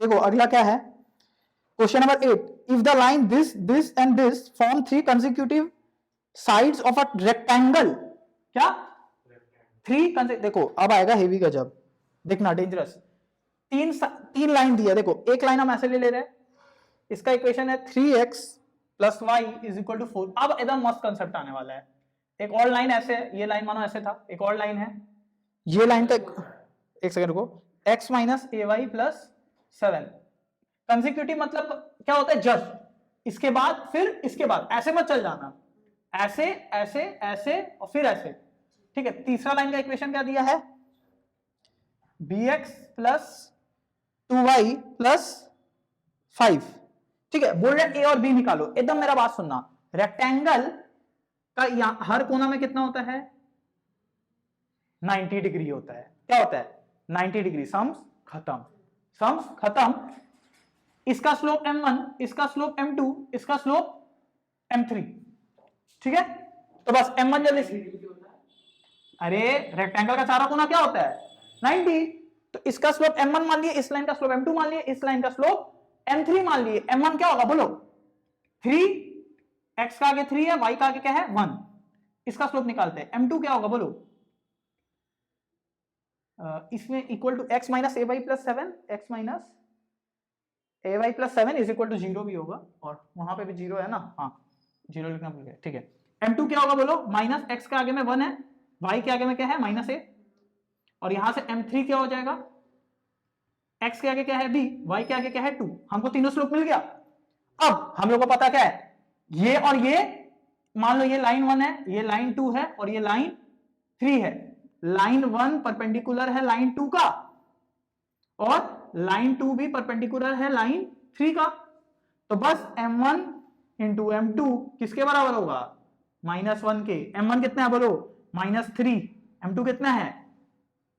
देखो अगला क्या है, question number 8, if the line this this and this form 3 consecutive sides of a rectangle, क्या 3 देखो अब आएगा हेवी गजब, देखना डेंजरस। तीन लाइन दिया, देखो एक लाइन हम ऐसे ले ले रहे हैं, इसका इक्वेशन है 3x plus y is equal to 4। अब एकदम मस्त कंसेप्ट आने वाला है। एक और लाइन ऐसे है, ये लाइन मानो ऐसे था, एक और लाइन है, ये लाइन तक, एक सेकंड रुको, x minus a y plus 7 consecutive मतलब क्या होता है, जस्ट इसके बाद फिर इसके बाद, ऐसे मत चल जाना, ऐसे ऐसे ऐसे और फिर ऐसे, ठीक है। तीसरा लाइन का इक्वेशन क्या दिया है, bx प्लस 2y प्लस 5, ठीक है। बोल रहे ए और बी निकालो, एकदम मेरा बात सुनना, रेक्टेंगल का हर कोना में कितना होता है, 90 डिग्री होता है। क्या होता है, 90 डिग्री। सम्स खत्म, सम्स खत्म। इसका स्लोप m1, इसका स्लोप m2, इसका स्लोप m3, ठीक है। तो बस m1 जल्दी, अरे रेक्टेंगल का चारों कोना क्या होता है 90, तो इसका स्लोप m1 मान लिए, इस लाइन का स्लोप m2 मान लिए, इस लाइन का स्लोप m3 मान लिए। m1 क्या होगा बोलो, 3, x का आगे 3 है, y का आगे क्या है 1, इसका स्लोप निकालते हैं। m2 क्या होगा बोलो, इसमें equal to x minus a y plus 7, x minus a y plus 7 is equal to 0 भी होगा, और वहां पे भी 0 है ना, हाँ 0 लिखना भूल गए, ठीक है। m2 क्या होगा बोलो, माइनस x के आगे में 1 है, y के आगे में क्या है माइनस a, और यहां से m3 क्या हो जाएगा, x के आगे क्या है b, y के आगे क्या है 2, हमको तीनों स्लोप मिल गया। अब हम लोग को पता क्या है, ये और ये, मान लो ये लाइन 1 है, ये लाइन 2 है, और ये लाइन 3 है। लाइन 1 परपेंडिकुलर है लाइन 2 का, और लाइन 2 भी परपेंडिकुलर है लाइन 3 का। तो बस m1 इंटू m2 किसके बराबर होगा, -1 के। m1 कितना है बोलो, -3, m2 कितना है,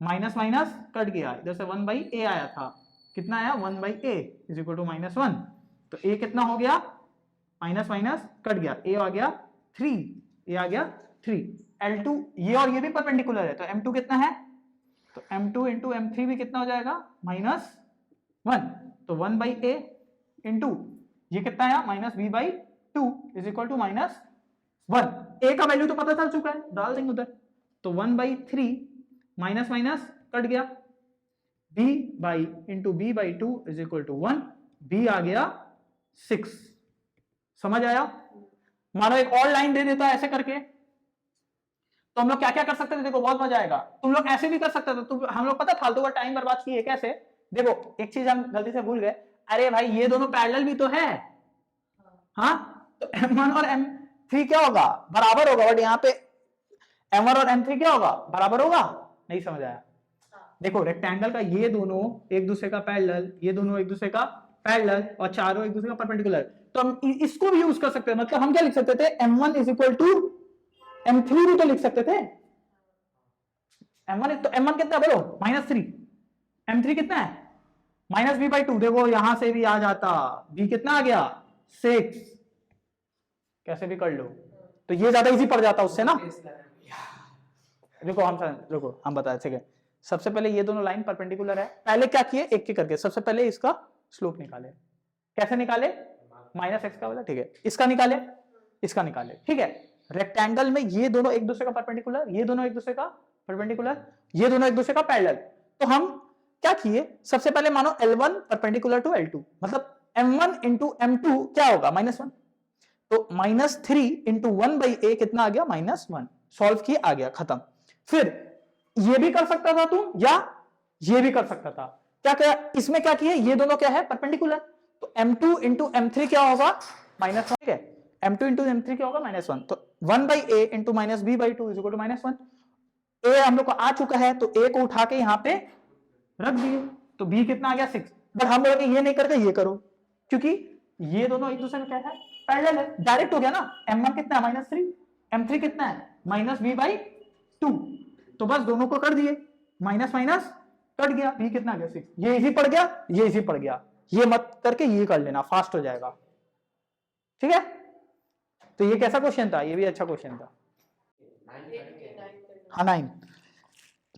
माइनस माइनस कट गया, इधर से 1 बाई ए आया था, कितना आया 1 by a is equal to -1, तो a कितना हो गया, माइनस माइनस कट गया, a आ गया 3, a आ गया 3, L2 ये और ये भी परपेंडिकुलर है, तो m2 कितना है, तो m2 इंटू m3 भी कितना हो जाएगा -1, तो 1 बाई ए इंटू ये कितना आया -b/2 is equal to -1। a का वैल्यू तो पता चल चुका है, डाल देंगे उधर, तो 1/3 माइनस माइनस कट गया, b by into b/2 is equal to 1, b आ गया 6। समझ आया। मानो एक और लाइन दे देता है ऐसे करके, तो हम लोग क्या क्या कर सकते थे, देखो बहुत मजा आएगा। तुम लोग ऐसे भी कर सकते थे, हम लोग पता फालतू का टाइम बर्बाद किए कैसे, देखो एक चीज हम गलती से भूल गए, अरे भाई ये दोनों पैरेलल भी तो है, हाँ, तो m1 और m3 क्या होगा, बराबर होगा, बट यहाँ पे m1 और m3 क्या होगा, बराबर होगा, नहीं समझ आया। देखो रेक्टेंगल का ये दोनों एक दूसरे का पैरेलल, ये दोनों एक दूसरे का पैरेलल, और चारों एक दूसरे का परपेंडिकुलर, तो हम इसको भी यूज कर सकते हैं। मतलब हम क्या लिख सकते थे, m1 is equal to m3 भी तो लिख सकते थे। m1 तो m1 कितना बोलो -3, m3 कितना है -b/2, देखो यहां से भी आ जाता, b कितना आ गया 6, कैसे भी कर लो, तो ये ज्यादा इजी पड़ जाता उससे ना। रुको हम बताए, ठीक है। सबसे पहले ये दोनों लाइन परपेंडिकुलर है, पहले क्या किए एक के करके, सबसे पहले इसका स्लोप निकाले, कैसे निकाले, -x का वाला, ठीक है, इसका निकाले, इसका निकाले, ठीक है। रेक्टेंगल में ये दोनों एक दूसरे का परपेंडिकुलर, ये दोनों एक दूसरे का परपेंडिकुलर, ये दोनों एक दूसरे का पैरेलल, तो हम क्या किए, सबसे पहले मानो L1 परपेंडिकुलर टू L2, मतलब m1 इंटू m2 क्या होगा -1, तो -3 इंटू 1 बाई ए कितना आ गया -1, सॉल्व किए आ गया, खत्म। फिर ये भी कर सकता था तुम, या ये भी कर सकता था, क्या क्या इसमें क्या किए, ये दोनों क्या है परपेंडिकुलर, तो m2 इंटू m3 क्या होगा -1, ठीक है, m2 इंटू m3 क्या होगा -1, तो 1 by a into -b/2 is equal to -1। ए हम लोग को आ चुका है, तो ए को उठा के यहां पे रख दिए, तो b कितना आ गया 6। बट हम लोग ये नहीं करके ये करो, क्योंकि ये दोनों एक दूसरे में क्या है पैरेलल है, डायरेक्ट हो गया ना, m1 कितना है -3, m3 कितना है -b/2, तो बस दोनों को कर दिए, माइनस माइनस कट गया, b कितना आ गया 6, ये इजी पड़ गया, ये इजी पड़ गया, ये मत करके ये कर लेना, फास्ट हो जाएगा, ठीक है। तो ये कैसा क्वेश्चन था, ये भी अच्छा क्वेश्चन था, हाँ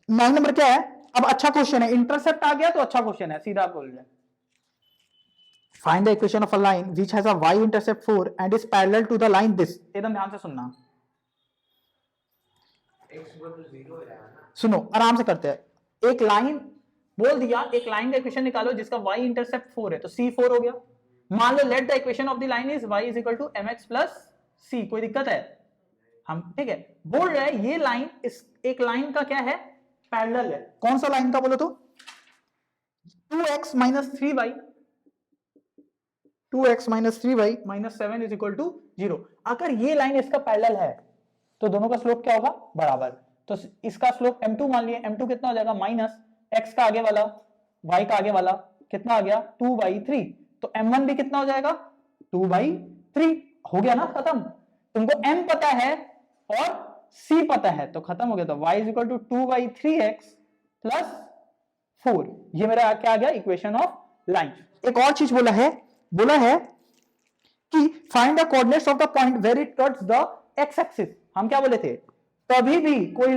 9 नंबर क्या है। अब अच्छा क्वेश्चन है, इंटरसेप्ट आ गया तो अच्छा क्वेश्चन है, सीधा बोल रहे, find the equation of a line which has a y intercept 4 and is parallel to the line this. एकदम ध्यान से सुनना, सुनो आराम से करते हैं। एक लाइन बोल दिया, एक लाइन का इक्वेशन निकालो जिसका y इंटरसेप्ट 4 है, तो c4 हो गया। मान लो let the equation of the line is y is equal to mx plus c। कोई दिक्कत है? हम ठीक है बोल रहे हैं ये लाइन इस एक लाइन का क्या है, पैरेलल है। कौन सा लाइन का बोलो तो 2x minus 3y, 2x minus 3y minus 7 is equal to 0। अगर ये लाइन इसका पैरेलल है तो दोनों का स्लोप क्या होगा, बराबर। तो इसका स्लोप m2 मान लिए, m2 कितना हो जाएगा, माइनस x का आगे वाला y का आगे वाला कितना आ गया 2/3, तो m1 भी कितना हो जाएगा 2/3। हो गया ना खत्म। तुमको m पता है और c पता है तो खत्म हो गया। तो y is equal to 2/3x plus 4, ये मेरा क्या आ गया, इक्वेशन ऑफ लाइन। एक और चीज बोला है कि find the coordinates of the point where it cuts the x axis. हम क्या बोले थे, कभी भी कोई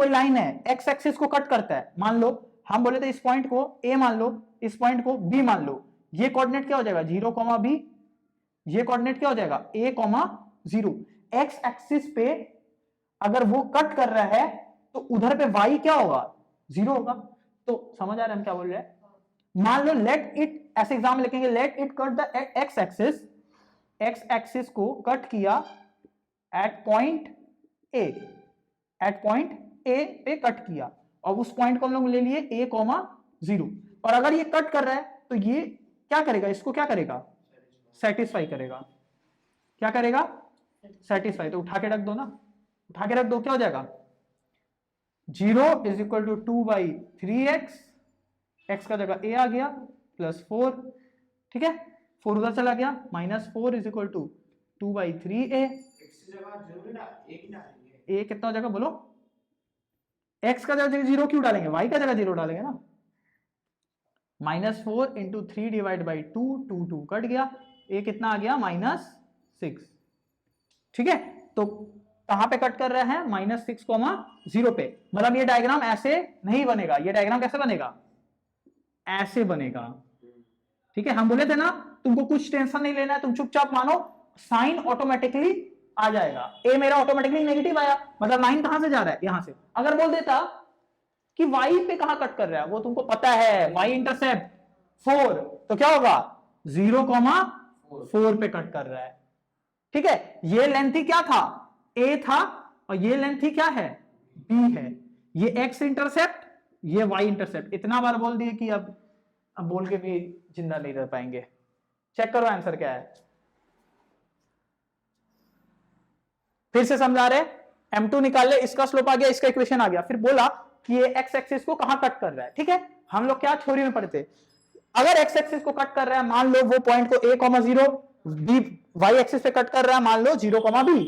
लाइन है एक्स एक्सिस को कट करता है। मान लो हम बोले थे इस पॉइंट को a मान लो, इस पॉइंट को b मान लो, ये कोऑर्डिनेट क्या हो जाएगा 0, b, ये कोऑर्डिनेट क्या हो जाएगा a, 0। एक्स एक्सिस पे अगर वो कट कर रहा है तो उधर पे y क्या होगा 0 होगा। तो समझ आ रहा है हम क्या बोल रहे हैं। मान लो लेट इट, ऐसे एग्जाम लिखेंगे, let it cut the x axis को कट किया एट पॉइंट ए पे कट किया, और उस पॉइंट को हम लोग ले लिए a, 0। और अगर ये कट कर रहा है तो ये क्या करेगा, इसको क्या करेगा, सेटिस्फाई करेगा। क्या करेगा, सेटिस्फाई। तो उठा के रख दो ना, उठा के रख दो, क्या हो जाएगा 0 is equal to 2/3x, x का जगह a आ गया प्लस 4, ठीक है 4 उधर चला गया, minus 4 is equal to 2/3a। a कितना हो जाएगा बोलो, x का जगह 0 क्यों डालेंगे, y का जगह 0 डालेंगे ना। -4 इंटू 3 डिवाइड बाई 2, 2 कट गया, a कितना आ गया -6, ठीक है। तो कहां पे कट कर रहे हैं, -6, 0 पे। मतलब ये डायग्राम ऐसे नहीं बनेगा, ये डायग्राम कैसे बनेगा, ऐसे बनेगा, ठीक है। हम बोले थे ना तुमको कुछ टेंशन नहीं लेना है, तुम चुपचाप मानो, साइन ऑटोमेटिकली आ जाएगा। ए मेरा ऑटोमेटिकली नेगेटिव आया, मतलब लाइन कहां से जा रहा है, यहां से। अगर बोल देता कि वाई पे कहां कट कर रहा है, वो तुमको पता है वाई इंटरसेप्ट 4, तो क्या होगा 0,4 पे कट कर रहा है, ठीक है। ये लेंथ ही क्या था, ए था, और ये लेंथ ही क्या है, बी है। ये एक्स इंटरसेप्ट, ये वाई इंटरसेप्ट। इतना बार बोल दिए कि अब बोल के भी जिंदा नहीं रह पाएंगे। चेक करो आंसर क्या है, फिर से समझा रहे। m2 निकाल ले, इसका स्लोप आ गया, इसका इक्वेशन आ गया, फिर बोला कि ये x एक्सिस को कहां कट कर रहा है, ठीक है। हम लोग क्या थ्योरी में पढ़ते, अगर x एक्सिस को कट कर रहा है, मान लो वो पॉइंट को a, 0, b y एक्सिस पे कट कर रहा है, मान लो 0, b,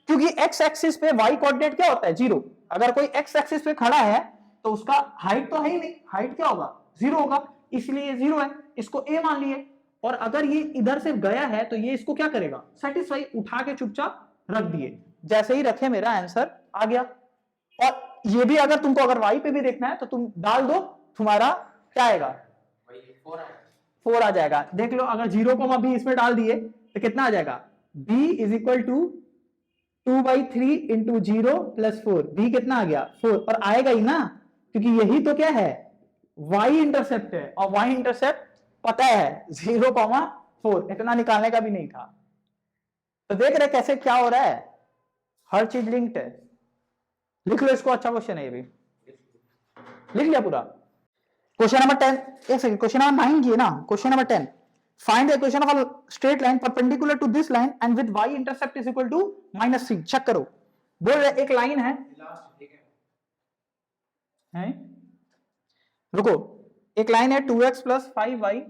क्योंकि x एक्सिस पे y कोऑर्डिनेट क्या होता है 0। अगर कोई x एक्सिस पे खड़ा है तो उसका हाइट तो है ही नहीं, हाइट क्या होगा 0 होगा, इसलिए 0 है, इसको a मान लिए। और अगर ये इधर से गया है तो ये इसको क्या करेगा, सेटिस्फाई। उठा के चुपचाप रख दिए, जैसे ही रखे मेरा आंसर आ गया। और ये भी अगर तुमको अगर y पे भी देखना है तो तुम डाल दो, तुम्हारा क्या आएगा 4 आ जाएगा। देख लो, अगर 0, b इसमें डाल दिए तो कितना आ जाएगा, b is equal to 2/3 into 0 plus 4, b कितना आ गया 4, और आएगा ही ना, क्योंकि यही तो क्या है y इंटरसेप्ट है, और y इंटरसेप्ट पता है 0,4, इतना निकालने का भी नहीं था। तो देख रहे कैसे क्या हो रहा है, हर चीज लिंक्ड है। लिख लो इसको, अच्छा क्वेश्चन है ये भी, लिख लिया पूरा। क्वेश्चन नंबर 10, एक सेकंड, क्वेश्चन नंबर 9 की है ना, question number 10, find the equation of a straight line perpendicular to this line and with y intercept is equal to -3। Check करो, बोल रहे एक लाइन है, रुको, एक लाइन है 2x plus 5y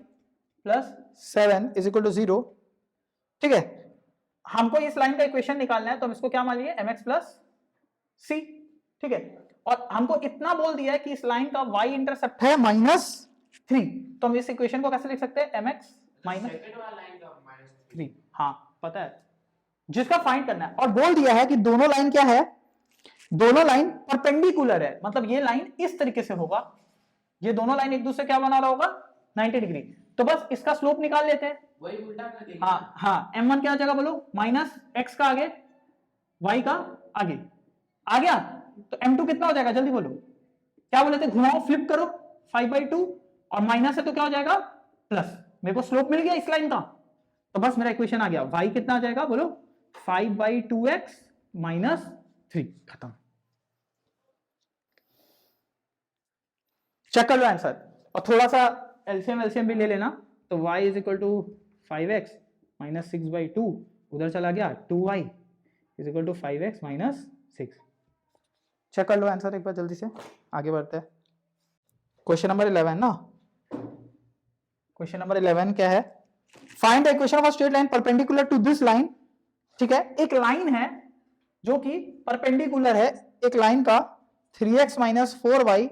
plus 7 is equal to 0, ठीक है। हमको इस लाइन का इक्वेशन निकालना है, तो हम इसको क्या मान लिए mx प्लस c, ठीक है। और हमको इतना बोल दिया है कि इस लाइन का y इंटरसेप्ट है -3, तो हम इस इक्वेशन को कैसे लिख सकते हैं, mx -3। हाँ पता है, जिसका फाइंड करना है। और बोल दिया है कि दोनों लाइन क्या है, दोनों लाइन परपेंडिकुलर है, मतलब ये लाइन इस तरीके से होगा, ये दोनों लाइन एक दूसरे क्या बना रहा होगा 90 डिग्री। तो बस इसका स्लोप निकाल लेते हैं, वही उल्टा कर देंगे। हाँ हाँ, m1 क्या हो जाएगा बोलो, माइनस x का आगे y का आगे, आ गया। तो m2 कितना हो जाएगा जल्दी बोलो, क्या बोले थे, घुमाओ फ्लिप करो 5/2 और माइनस है तो क्या हो जाएगा प्लस, मेरे को स्लोप मिल गया इस लाइन का, तो बस मेरा इक्वेशन आ गया, y कितना आ जाएगा बोलो 5/2x माइनस 3, खत्म। चेक कर लो आंसर, और थोड़ा सा एलसीएम भी ले लेना, तो y is equal to 5x minus 6/2, उधर चला गया 2y is equal to 5x minus 6। Check कर लो आंसर एक बार जल्दी से, आगे बढ़ते हैं। क्वेश्चन नंबर 11 ना, क्वेश्चन नंबर 11 क्या है, find the equation of a straight line perpendicular to this line. ठीक है, एक लाइन है जो कि परपेंडिकुलर है एक लाइन का 3x माइनस 4y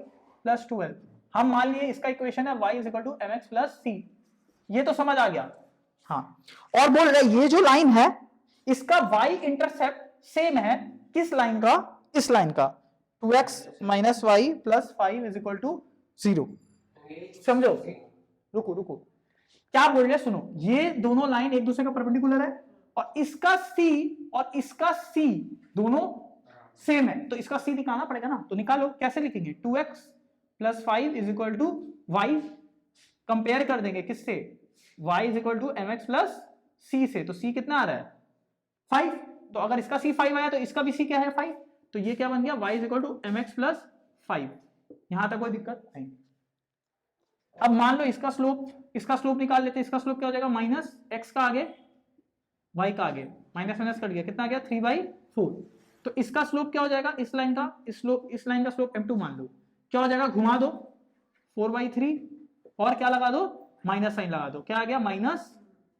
प्लस 12, हम मान लिए इसका इक्वेशन है y is equal to mx plus c, ये तो समझ आ गया। हाँ, और बोल रहे ये जो लाइन है इसका y इंटरसेप्ट सेम है किस लाइन का, इस लाइन का 2x minus y plus 5 is equal to 0। समझो, रुको रुको, क्या बोल रहे सुनो, ये दोनों लाइन एक दूसरे का परपेंडिकुलर है और इसका c और इसका c दोनों सेम है, तो इसका c निकालना पड़ेगा ना, तो निकालो, कैसे लिखेंगे, 2x plus 5 is equal to Y, compare कर देंगे किससे, y is equal to M x plus C से, तो c कितना आ रहा है 5, तो अगर इसका c 5 आया तो इसका भी c क्या है 5, तो ये क्या बन गया y is equal to M x plus 5, यहां तक कोई दिक्कत नहीं। अब मान लो इसका स्लोप निकाल लेते हैं, इसका स्लोप क्या हो जाएगा, माइनस x का आगे y का आगे, माइनस माइनस कट गया, कितना आ गया 3/4, तो इसका स्लोप क्या हो जाएगा, इस लाइन का स्लोप m2 मान लो, क्या हो जाएगा, घुमा दो 4/3 और क्या लगा दो, माइनस साइन लगा दो, क्या आ गया माइनस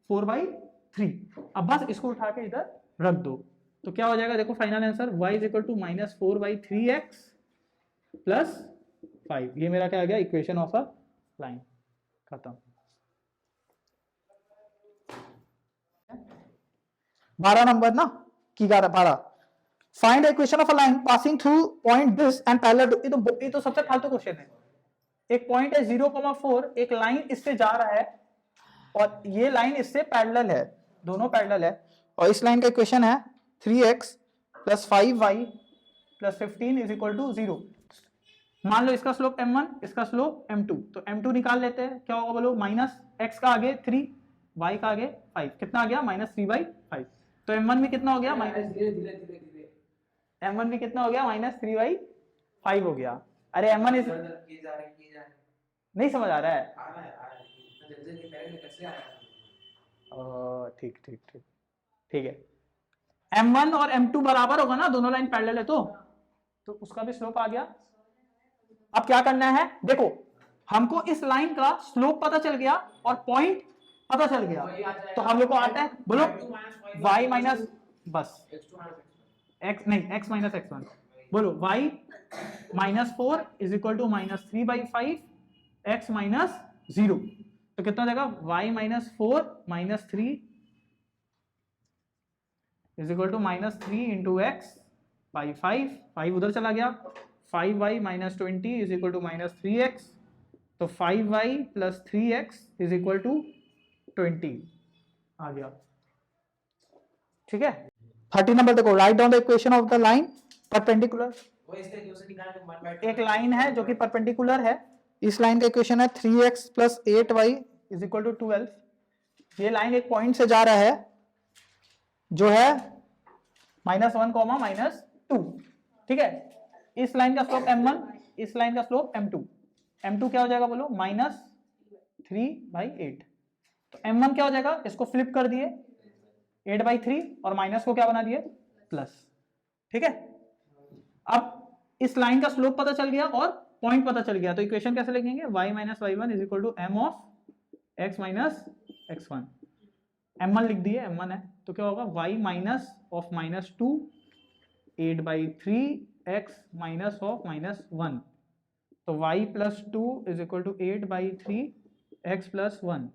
4/3। अब बस इसको उठा के इधर रख दो, तो क्या हो जाएगा, देखो final answer y is equal to minus 4/3x plus 5, ये मेरा क्या आ गया, इक्वेशन ऑफ अ लाइन, खत्म। 12 नंबर ना की 12, find equation of a line passing through point this and parallel to, ये तो सबसे फालतू क्वेश्चन है, एक पॉइंट है 0,4, एक लाइन इससे जा रहा है और ये लाइन इससे पैरेलल है, दोनों पैरेलल है, और इस लाइन का इक्वेशन है 3x plus 5y plus 15 is equal to 0। मान लो इसका स्लोप m1, इसका स्लोप m2, तो m2 निकाल लेते हैं, क्या होगा बोलो, माइनस x का आगे 3, y का आगे 5, कितना आ गया माइनस 3/5, तो m1 भी कितना हो गया माइनस, m1 भी कितना हो गया माइनस 3/5 हो गया। अरे m1 इज नहीं समझ आ रहा है, ठीक ठीक ठीक ठीक है, m1 और m2 बराबर होगा ना, दोनों लाइन पैरेलल है तो उसका भी स्लोप आ गया। अब क्या करना है, देखो हमको इस लाइन का स्लोप पता चल गया और पॉइंट पता चल गया, तो हम लोग को आता है बोलो y माइनस, बस x नहीं, x माइनस x1, बोलो y minus 4 is equal to minus 3/5 x minus 0, तो कितना हो जाएगा, y minus 4 minus 3 is equal to minus 3 into x by 5 उधर चला गया, 5y minus 20 is equal to minus 3x, तो 5y plus 3x is equal to 20 आ गया। ठीक है, 30 नंबर देखो, write down the equation of the line perpendicular, एक लाइन है जो कि परपेंडिकुलर है, इस लाइन का इक्वेशन है 3x plus 8y is equal to 12, ये लाइन एक पॉइंट से जा रहा है जो है -1, -2, ठीक है, इस लाइन का स्लोप m1, इस लाइन का स्लोप m2, m2 क्या हो जाएगा बोलो -3/8, तो m1 क्या हो जाएगा, इसको फ्लिप कर दिए 8/3 और माइनस को क्या बना दिए प्लस। ठीक है, अब इस लाइन का स्लोप पता चल गया और पॉइंट पता चल गया, तो इक्वेशन कैसे लिखेंगे, y minus y1 is equal to m of x minus x1, m1 लिख दिए, m1 है, तो क्या होगा y minus of -2 8/3 x minus of -1, तो y plus 2 is equal to 8/3 x plus 1,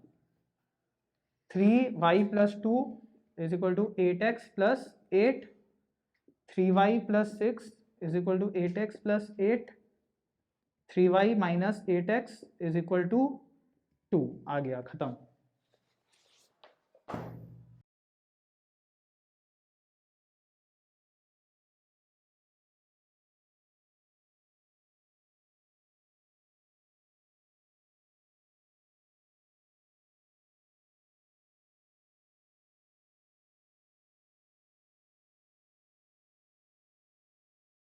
3y plus 2 is equal to 8x plus 8, 3y plus 6 is equal to 8x plus 8, 3y minus 8x is equal to 2 आ गया, खत्म।